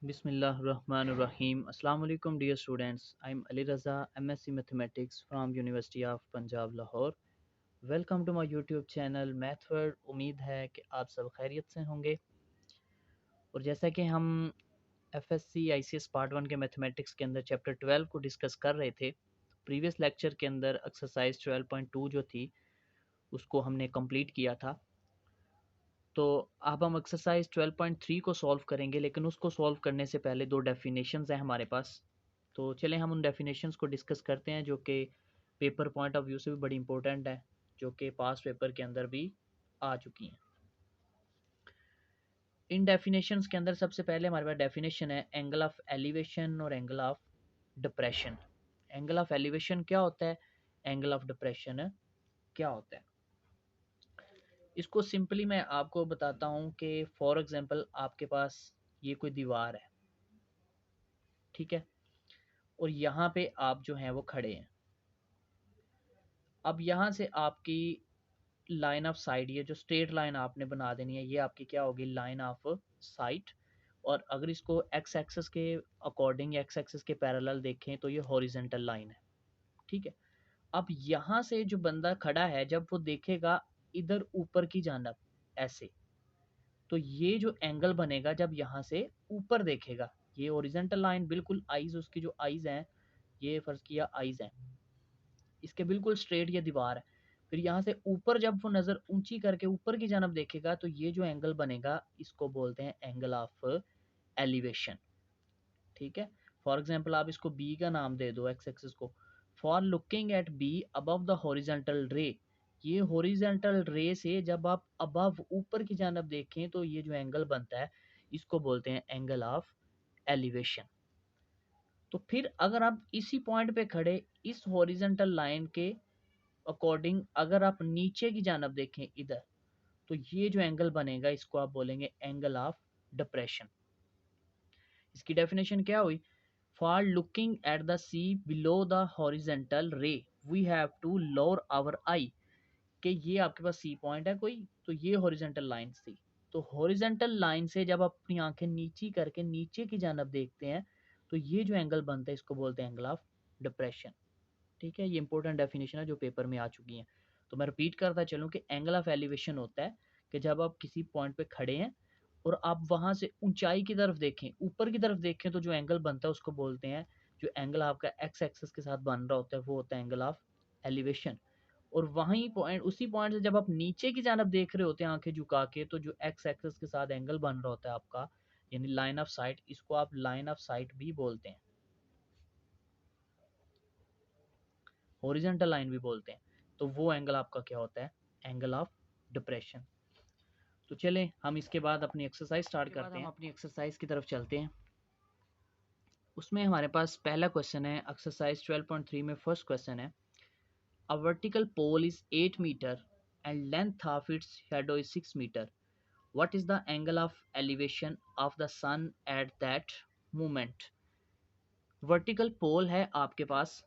Bismillahirrahmanirrahim. Assalamu alaikum dear students. I am Ali Raza, MSc Mathematics from University of Punjab Lahore. Welcome to my YouTube channel math world. उम्मीद है कि आप सब खैरियत से होंगे। और जैसा कि हम एफएससी आईसीएस पार्ट 1 के मैथमेटिक्स के अंदर चैप्टर 12 को डिस्कस कर रहे थे, प्रीवियस लेक्चर के अंदर एक्सरसाइज 12.2 जो थी उसको हमने कंप्लीट किया था। तो अब हम एक्सरसाइज 12.3 को सॉल्व करेंगे, लेकिन उसको सॉल्व करने से पहले दो डेफिनेशंस हैं हमारे पास। तो चलें हम उन डेफिनेशंस को डिस्कस करते हैं, जो कि पेपर पॉइंट ऑफ व्यू से भी बड़ी इंपॉर्टेंट है, जो कि पास पेपर के अंदर भी आ चुकी हैं। इन डेफिनेशंस के अंदर सबसे पहले हमारे पास डेफिनेशन है एंगल ऑफ एलिवेशन और angle of depression. Angle of elevation क्या होता है, एंगल ऑफ डिप्रेशन क्या होता है। इसको सिंपली मैं आपको बताता हूँ कि फॉर एग्जांपल आपके पास ये कोई दीवार है, ठीक है, और यहाँ पे आप जो हैं वो खड़े हैं। अब यहाँ से आपकी लाइन ऑफ साइट, ये जो स्ट्रेट लाइन आपने बना देनी है, ये आपकी क्या होगी, लाइन ऑफ साइट। और अगर इसको एक्स एक्सिस के अकॉर्डिंग, एक्स एक्सिस के पैरेलल देखें तो ये हॉरिजेंटल लाइन है, ठीक है। अब यहाँ से जो बंदा खड़ा है, जब वो देखेगा इधर ऊपर की जानब ऐसे, तो ये जो एंगल बनेगा जब यहाँ से ऊपर देखेगा, ये ओरिजेंटल लाइन बिल्कुल आईज, उसकी जो आईज हैं, ये फर्ज किया आईज हैं, इसके बिल्कुल स्ट्रेट ये दीवार है। फिर यहाँ से ऊपर जब वो नज़र ऊंची करके ऊपर की जानब देखेगा, तो ये जो एंगल बनेगा इसको बोलते हैं एंगल ऑफ एलिवेशन, ठीक है। फॉर एग्जाम्पल आप इसको बी का नाम दे दो, एक्स एक्सिस को। For looking eight be above the horizontal रे, ये हॉरिजेंटल रे से जब आप अबव ऊपर की जानब देखें तो ये जो एंगल बनता है इसको बोलते हैं एंगल ऑफ एलिवेशन। तो फिर अगर आप इसी पॉइंट पे खड़े इस हॉरिजेंटल लाइन के अकॉर्डिंग अगर आप नीचे की जानब देखें इधर, तो ये जो एंगल बनेगा इसको आप बोलेंगे एंगल ऑफ डिप्रेशन। इसकी डेफिनेशन क्या हुई, for looking at the sea below the horizontal ray we have to lower our eye, कि ये आपके पास सी पॉइंट है कोई, तो ये हॉरिजेंटल लाइन थी। तो हॉरिजेंटल लाइन से जब आप अपनी आंखें नीची करके नीचे की जानब देखते हैं, तो ये जो एंगल बनता है इसको बोलते हैं एंगल ऑफ डिप्रेशन, ठीक है। ये इंपॉर्टेंट डेफिनेशन है जो पेपर में आ चुकी है। तो मैं रिपीट करता चलूँ कि एंगल ऑफ एलिवेशन होता है कि जब आप किसी पॉइंट पे खड़े हैं और आप वहां से ऊंचाई की तरफ देखें, ऊपर की तरफ देखें, तो जो एंगल बनता है उसको बोलते हैं, जो एंगल आपका एक्स एक्सिस के साथ बन रहा होता है वो होता है एंगल ऑफ एलिवेशन। और वहीं पॉइंट, उसी पॉइंट से जब आप नीचे की जानब देख रहे होते हैं आंखें झुका के, तो जो एक्स एक्सिस के साथ एंगल बन रहा होता है आपका, यानी लाइन ऑफ साइट, इसको आप लाइन ऑफ साइट भी बोलते हैं, हॉरिजॉन्टल लाइन भी बोलते हैं। तो वो एंगल आपका क्या होता है, एंगल ऑफ डिप्रेशन। तो चलें हम इसके बाद अपनी एक्सरसाइज स्टार्ट करते हैं। हम अपनी एक्सरसाइज की तरफ चलते हैं। उसमें हमारे पास पहला क्वेश्चन है एक्सरसाइज 12.3 में फर्स्ट क्वेश्चन है, a vertical pole is 8 metre and length of its shadow is 6 metre, what is the angle of elevation of the sun at that moment. Vertical pole है आपके पास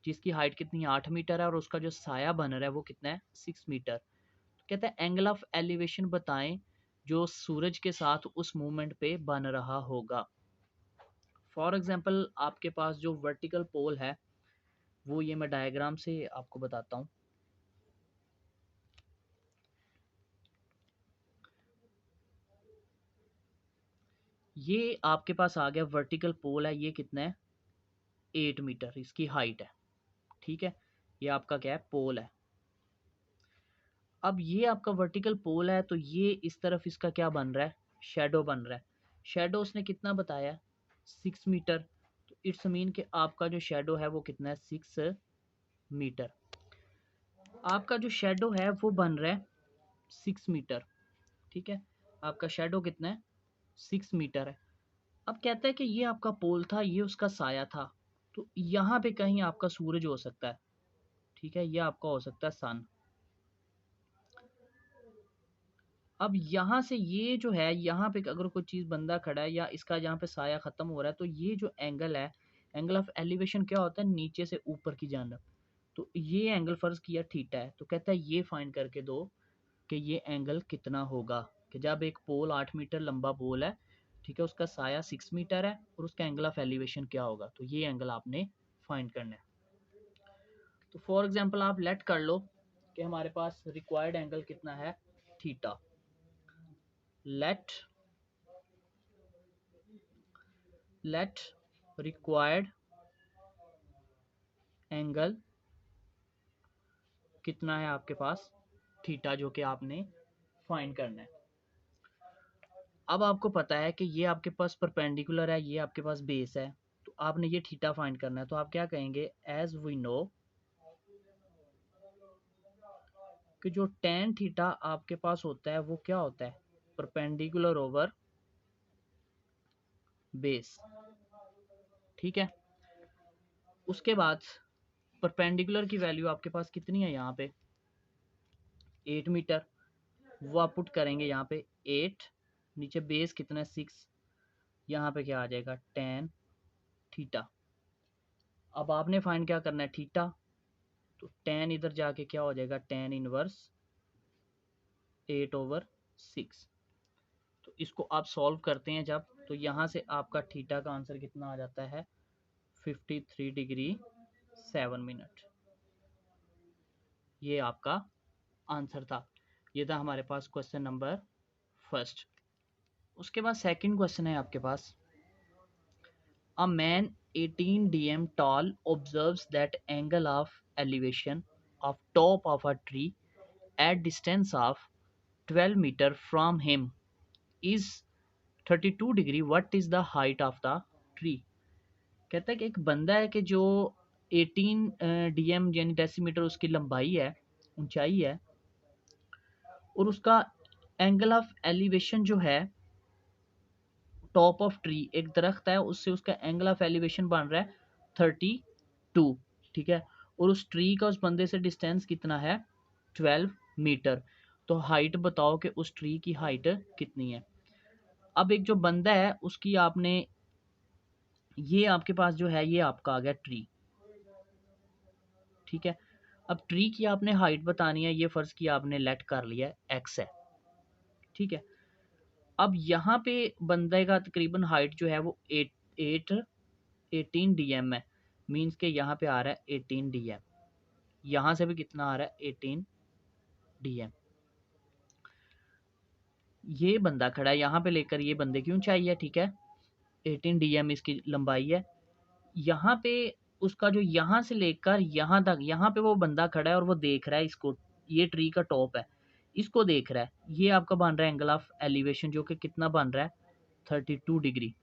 जिसकी हाइट कितनी है, 8 metre है, और उसका जो साया बन रहा है वो कितना है, 6 मीटर। तो कहता है एंगल ऑफ एलिवेशन बताएं जो सूरज के साथ उस मूवमेंट पे बन रहा होगा। फॉर एग्जांपल आपके पास जो वर्टिकल पोल है वो, ये मैं डायग्राम से आपको बताता हूँ। ये आपके पास आ गया वर्टिकल पोल है, ये कितना है, 8 मीटर इसकी हाइट है, ठीक है। ये आपका क्या है, पोल है। अब ये आपका वर्टिकल पोल है, तो ये इस तरफ इसका क्या बन रहा है, शेडो बन रहा है। शेडो उसने कितना बताया, 6 मीटर। तो इट्स मीन कि आपका जो शेडो है वो कितना है, 6 मीटर। आपका जो शेडो है वो बन रहा है 6 मीटर, ठीक है। आपका शेडो कितना है, 6 मीटर है। अब कहता है कि ये आपका पोल था, ये उसका साया था, तो यहाँ पे कहीं आपका सूरज हो सकता है, ठीक है, ये आपका हो सकता है सन। अब यहाँ से ये जो है, यहाँ पे अगर कोई चीज़ बंदा खड़ा है या इसका यहाँ पे साया ख़त्म हो रहा है, तो ये जो एंगल है, एंगल ऑफ एलिवेशन क्या होता है, नीचे से ऊपर की जानब। तो ये एंगल फ़र्ज़ किया थीटा है, तो कहता है ये फाइंड करके दो कि ये एंगल कितना होगा, कि जब एक पोल 8 मीटर लंबा पोल है, ठीक है, उसका साया 6 मीटर है और उसका एंगल ऑफ एलिवेशन क्या होगा, तो ये एंगल आपने फाइंड करना है। तो फॉर एग्जांपल आप लेट कर लो कि हमारे पास रिक्वायर्ड एंगल कितना है, थीटा। लेट रिक्वायर्ड एंगल कितना है आपके पास, थीटा, जो कि आपने फाइंड करना है। अब आपको पता है कि ये आपके पास परपेंडिकुलर है, ये आपके पास बेस है, तो आपने ये थीटा फाइंड करना है। तो आप क्या कहेंगे, एज वी नो कि जो टेन थीटा आपके पास होता है वो क्या होता है, परपेंडिकुलर ओवर बेस। ठीक है, उसके बाद परपेंडिकुलर की वैल्यू आपके पास कितनी है, यहाँ पे 8 मीटर, वो आप पुट करेंगे यहाँ पे 8, नीचे बेस कितना है 6, यहाँ पे क्या आ जाएगा टेन थीटा। अब आपने फाइंड क्या करना है, थीटा, तो टेन इधर जाके क्या हो जाएगा, टेन इनवर्स 8/6। तो इसको आप सॉल्व करते हैं जब, तो यहाँ से आपका थीटा का आंसर कितना आ जाता है, 53 डिग्री 7 मिनट। ये आपका आंसर था। ये था हमारे पास क्वेश्चन नंबर फर्स्ट। उसके बाद सेकंड क्वेश्चन है आपके पास, a man 18 dm tall observes that angle of elevation of top of a tree at distance of 12 meter from him is 32 degree, what is the height of the tree. कहता है कि एक बंदा है कि जो 18 डीएम यानी डेसीमीटर उसकी लंबाई है, ऊंचाई है, और उसका एंगल ऑफ एलिवेशन जो है टॉप ऑफ ट्री, एक दरख्त है उससे उसका एंगल ऑफ एलिवेशन बन रहा है 32। ठीक है, और उस ट्री का उस बंदे से डिस्टेंस कितना है 12 मीटर। तो हाइट बताओ कि उस ट्री की हाइट कितनी है। अब एक जो बंदा है उसकी आपने, ये आपके पास जो है ये आपका आ गया ट्री। ठीक है, अब ट्री की आपने हाइट बतानी है, ये फर्ज किया आपने लेट कर लिया एक्स है। ठीक है, अब यहाँ पे बंदे का तकरीबन हाइट जो है वो 18 डीएम है, मीन्स के यहाँ पे आ रहा है 18 डीएम, यहाँ से भी कितना आ रहा है 18 डीएम। ये बंदा खड़ा है यहाँ पे लेकर, ये बंदे की ऊंचाई है। ठीक है, 18 डीएम इसकी लंबाई है। यहाँ पे उसका जो यहाँ से लेकर यहाँ तक, यहाँ पे वो बंदा खड़ा है और वो देख रहा है इसको, ये ट्री का टॉप है, इसको देख रहा है। ये आपका बन रहा है एंगल ऑफ एलिवेशन, जो कि कितना बन रहा है 32 डिग्री।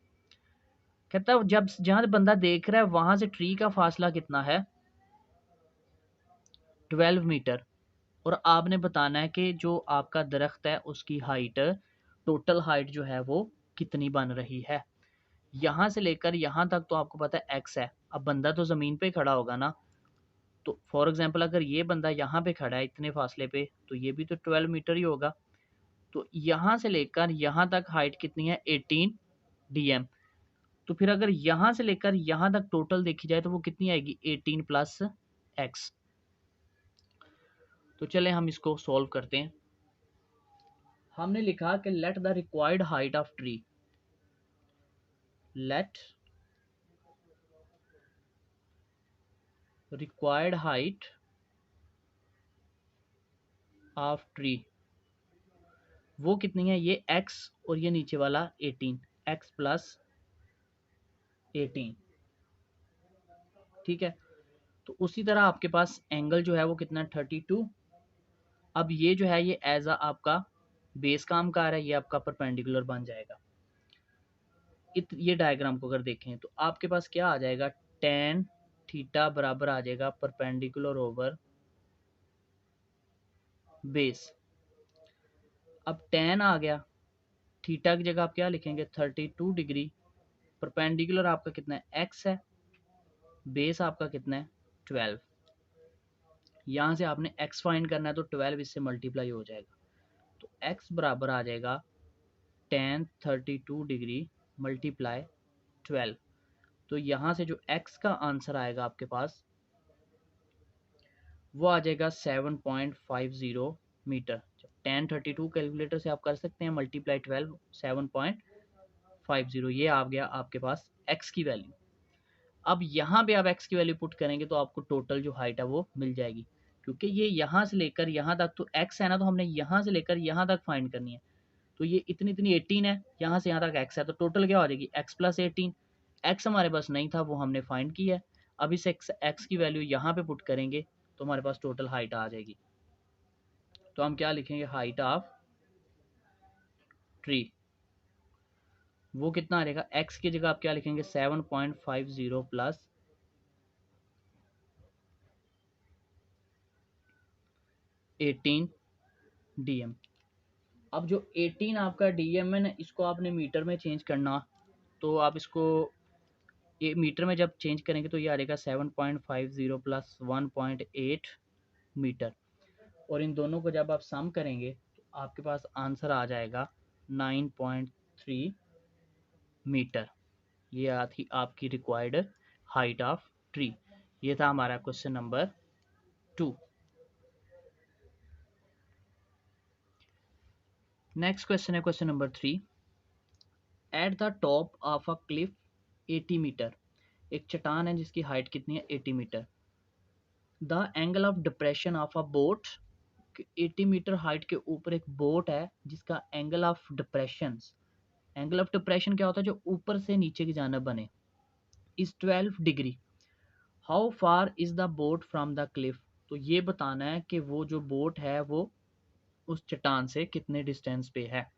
कहता है जब जहाँ बंदा देख रहा है वहां से ट्री का फासला कितना है 12 मीटर, और आपने बताना है कि जो आपका दरख्त है उसकी हाइट, टोटल हाइट जो है वो कितनी बन रही है। यहाँ से लेकर यहाँ तक तो आपको पता है एक्स है। अब बंदा तो ज़मीन पे खड़ा होगा ना, तो फॉर एग्जांपल अगर ये बंदा यहाँ पे खड़ा है इतने फासले पे, तो ये भी तो 12 मीटर ही होगा। तो यहाँ से लेकर यहाँ तक हाइट कितनी है 18 डीएम। तो फिर अगर यहाँ से लेकर यहाँ तक टोटल देखी जाए तो वो कितनी आएगी 18 प्लस एक्स। तो चले हम इसको सॉल्व करते हैं। हमने लिखा कि let the required height of tree, late required height of tree, वो कितनी है, ये x और ये नीचे वाला 18, x प्लस 18। ठीक है, तो उसी तरह आपके पास एंगल जो है वो कितना 32। अब ये जो है ये एज अ आपका बेस काम का आ रहा है, ये आपका परपेंडिकुलर बन जाएगा। ये डायग्राम को अगर देखें तो आपके पास क्या आ जाएगा, टेन थीटा बराबर आ जाएगा परपेंडिकुलर ओवर बेस। अब टेन आ गया, थीटा की जगह आप क्या लिखेंगे 32 डिग्री, परपेंडिकुलर आपका कितना है एक्स है, बेस आपका कितना है 12। यहाँ से आपने x फाइंड करना है तो 12 इससे मल्टीप्लाई हो जाएगा, तो x बराबर आ जाएगा टेन 32 डिग्री मल्टीप्लाई 12। तो यहाँ से जो x का आंसर आएगा आपके पास वो आ जाएगा 7.50 मीटर। जब टेन 32 कैलकुलेटर से आप कर सकते हैं, मल्टीप्लाई 12 7.50 7.50 ये आ गया आपके पास x की वैल्यू। अब यहाँ पे आप x की वैल्यू पुट करेंगे तो आपको टोटल जो हाइट है वो मिल जाएगी, क्योंकि ये यहाँ से लेकर यहाँ तक तो x है ना, तो हमने यहाँ से लेकर यहाँ तक फाइंड करनी है। तो ये इतनी इतनी 18 है, यहाँ से यहाँ तक x है, तो टोटल क्या हो जाएगी x प्लस 18। x हमारे पास नहीं था, वो हमने फाइंड किया है। अब इस x की वैल्यू यहाँ पे पुट करेंगे तो हमारे पास टोटल हाइट आ जाएगी। तो हम क्या लिखेंगे, हाइट ऑफ ट्री, वो कितना आ रहेगा, x की जगह आप क्या लिखेंगे 7.50 प्लस 18 dm। अब जो 18 आपका dm है ना, इसको आपने मीटर में चेंज करना, तो आप इसको ये मीटर में जब चेंज करेंगे तो ये आ रहेगा 7.50 प्लस 1.8 मीटर, और इन दोनों को जब आप सम करेंगे तो आपके पास आंसर आ जाएगा 9.3 मीटर। ये थी आपकी रिक्वायर्ड हाइट ऑफ ट्री। ये था हमारा क्वेश्चन नंबर 2। नेक्स्ट क्वेश्चन है question number 3। At the top of a cliff 80 metre, एक चट्टान है जिसकी हाइट कितनी है 80 metre. The angle of depression of a boat, 80 metre height के ऊपर एक बोट है जिसका angle of depression, angle of depression क्या होता है, जो ऊपर से नीचे की जानब बने, is 12 degree. How far is the boat from the Cliff, तो ये बताना है कि वो जो बोट है वो उस चट्टान से कितने डिस्टेंस पे है।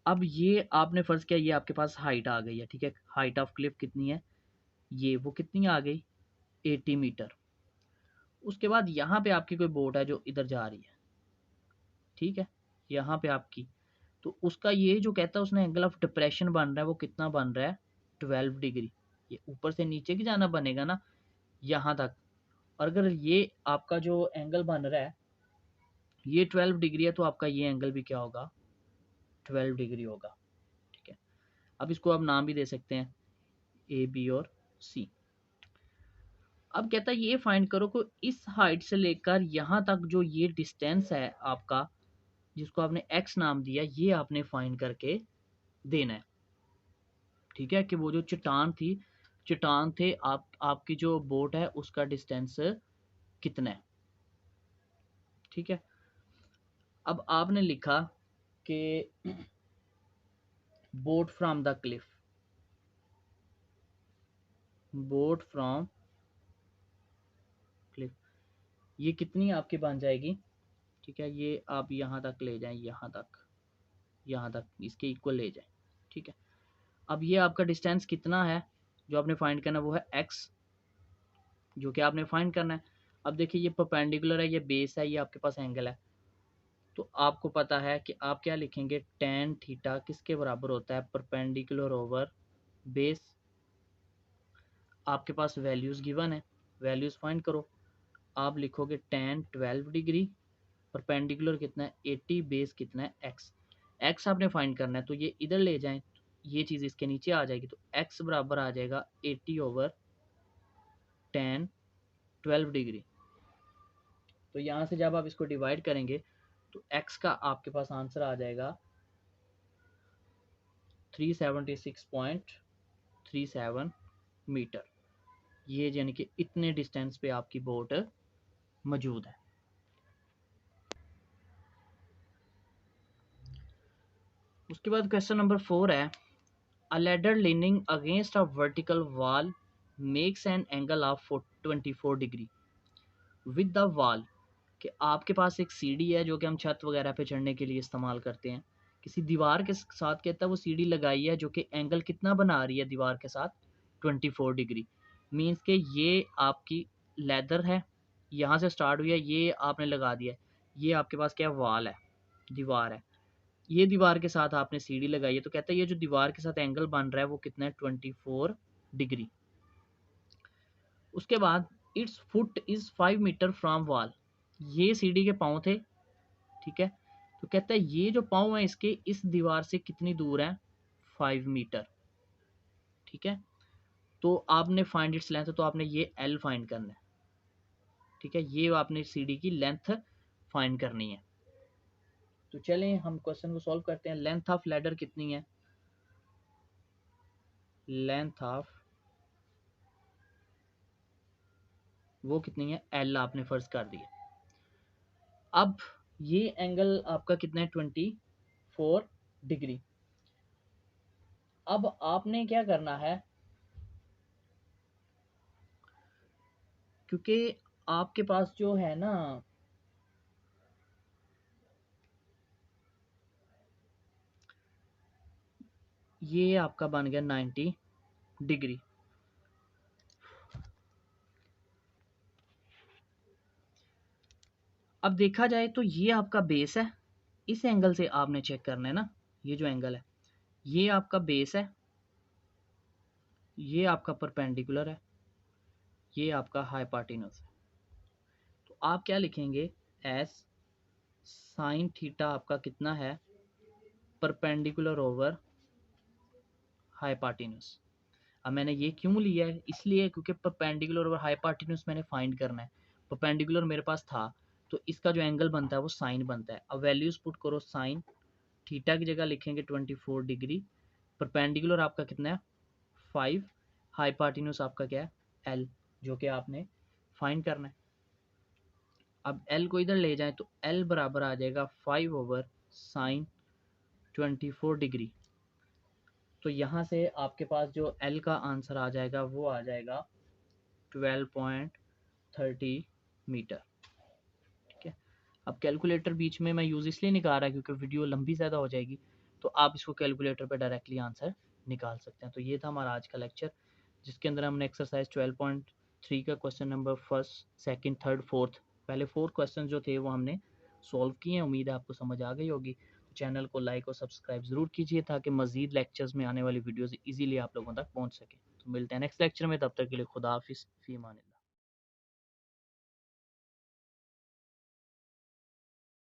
अब ये आपने फर्ज किया, ये आपके पास हाइट आ गई है, ठीक है, हाइट ऑफ क्लिफ कितनी है, ये वो कितनी आ गई 80 मीटर। उसके बाद यहाँ पे आपकी कोई बोट है जो इधर जा रही है, ठीक है, यहाँ पे आपकी, तो उसका ये जो कहता है उसने एंगल ऑफ डिप्रेशन बन रहा है, वो कितना बन रहा है 12 डिग्री। ये ऊपर से नीचे की जाना बनेगा ना यहाँ तक, और अगर ये आपका जो एंगल बन रहा है ये 12 डिग्री है, तो आपका ये एंगल भी क्या होगा 12 डिग्री होगा, ठीक है। अब इसको आप नाम भी दे सकते हैं ए बी और सी। अब कहता है ये फाइंड करो को इस हाइट से लेकर यहाँ तक जो ये डिस्टेंस है आपका, जिसको आपने एक्स नाम दिया, ये आपने फाइंड करके देना है, ठीक है, कि वो जो चट्टान थे आपकी जो बोट है उसका डिस्टेंस कितना है, ठीक है। अब आपने लिखा कि boat from the Cliff, boat from Cliff, ये कितनी आपकी बन जाएगी, ठीक है, ये आप यहाँ तक ले जाएं, यहाँ तक इसके इक्वल ले जाएं, ठीक है। अब ये आपका डिस्टेंस कितना है जो आपने फाइंड करना है, वो है x, जो कि आपने फाइंड करना है। अब देखिए ये परपेंडिकुलर है, ये बेस है, ये आपके पास एंगल है, तो आपको पता है कि आप क्या लिखेंगे, tan थीटा किसके बराबर होता है, परपेंडिकुलर ओवर बेस। आपके पास वैल्यूज़ गिवन है, वैल्यूज़ फाइंड करो। आप लिखोगे tan 12 डिग्री, परपेंडिकुलर कितना है 80, बेस कितना है x। x आपने फाइंड करना है, तो ये इधर ले जाएं, ये चीज़ इसके नीचे आ जाएगी, तो x बराबर आ जाएगा 80 ओवर tan 12 डिग्री। तो यहाँ से जब आप इसको डिवाइड करेंगे तो x का आपके पास आंसर आ जाएगा 376.37 मीटर। ये यानी कि इतने डिस्टेंस पे आपकी बोट मौजूद है। उसके बाद क्वेश्चन नंबर 4 है, अ ladder leaning against a vertical wall makes an angle of 24 degree with the wall, कि आपके पास एक सीढ़ी है जो कि हम छत वगैरह पे चढ़ने के लिए इस्तेमाल करते हैं, किसी दीवार के साथ कहता है वो सीढ़ी लगाई है जो कि एंगल कितना बना रही है दीवार के साथ 24 डिग्री। मीन्स के ये आपकी लेदर है, यहाँ से स्टार्ट हुई है, ये आपने लगा दिया है, ये आपके पास क्या है वॉल है, दीवार है, ये दीवार के साथ आपने सीढ़ी लगाई है, तो कहता है ये जो दीवार के साथ एंगल बन रहा है वो कितना है 24 डिग्री। उसके बाद its foot is 5 metre from wall, ये सीढ़ी के पाँव थे, ठीक है, तो कहता है ये जो पाँव है इसके इस दीवार से कितनी दूर है 5 मीटर, ठीक है। तो आपने फाइंड इट्स लेंथ, तो आपने ये एल फाइंड करना है, ठीक है, ये आपने सीढ़ी की लेंथ फाइंड करनी है। तो चलें हम क्वेश्चन को सॉल्व करते हैं। लेंथ ऑफ लैडर कितनी है, लेंथ ऑफ वो कितनी है, एल आपने फर्ज कर दिया। अब ये एंगल आपका कितना है, 24 डिग्री। अब आपने क्या करना है, क्योंकि आपके पास जो है ना, ये आपका बन गया 90 डिग्री। अब देखा जाए तो ये आपका बेस है, इस एंगल से आपने चेक करना है ना, ये जो एंगल है ये आपका बेस है, ये आपका परपेंडिकुलर है, ये आपका हाइपोटेन्यूज है। तो आप क्या लिखेंगे, एस साइन थीटा आपका कितना है, परपेंडिकुलर ओवर हाइपोटेन्यूज। अब मैंने ये क्यों लिया है, इसलिए क्योंकि परपेंडिकुलर और हाइपोटेन्यूज मैंने फाइंड करना है। परपेंडिकुलर मेरे पास था तो इसका जो एंगल बनता है वो साइन बनता है। अब वैल्यूज पुट करो, साइन थीटा की जगह लिखेंगे 24 डिग्री, परपेंडिकुलर आपका कितना है 5, हाइपोटेन्यूज आपका क्या है एल, जो कि आपने फाइंड करना है। अब एल को इधर ले जाएं तो एल बराबर आ जाएगा 5/sin 24 डिग्री। तो यहाँ से आपके पास जो एल का आंसर आ जाएगा वो आ जाएगा 12.30 मीटर। ठीक है, अब कैलकुलेटर बीच में मैं यूज़ इसलिए नहीं कर रहा क्योंकि वीडियो लंबी ज़्यादा हो जाएगी, तो आप इसको कैलकुलेटर पे डायरेक्टली आंसर निकाल सकते हैं। तो ये था हमारा आज का लेक्चर, जिसके अंदर हमने एक्सरसाइज 12.3 का question number first, second, third, fourth, पहले 4 क्वेश्चन जो थे वो हमने सॉल्व किए हैं। उम्मीद है आपको समझ आ गई होगी। तो चैनल को लाइक और सब्सक्राइब ज़रूर कीजिए ताकि मज़ीद लेक्चर्स में आने वाली वीडियोज़ ईजिली आप लोगों तक पहुँच सके। तो मिलते हैं नेक्स्ट लेक्चर में, तब तक के लिए खुदा हाफिज़, फ़ी अमान अल्लाह।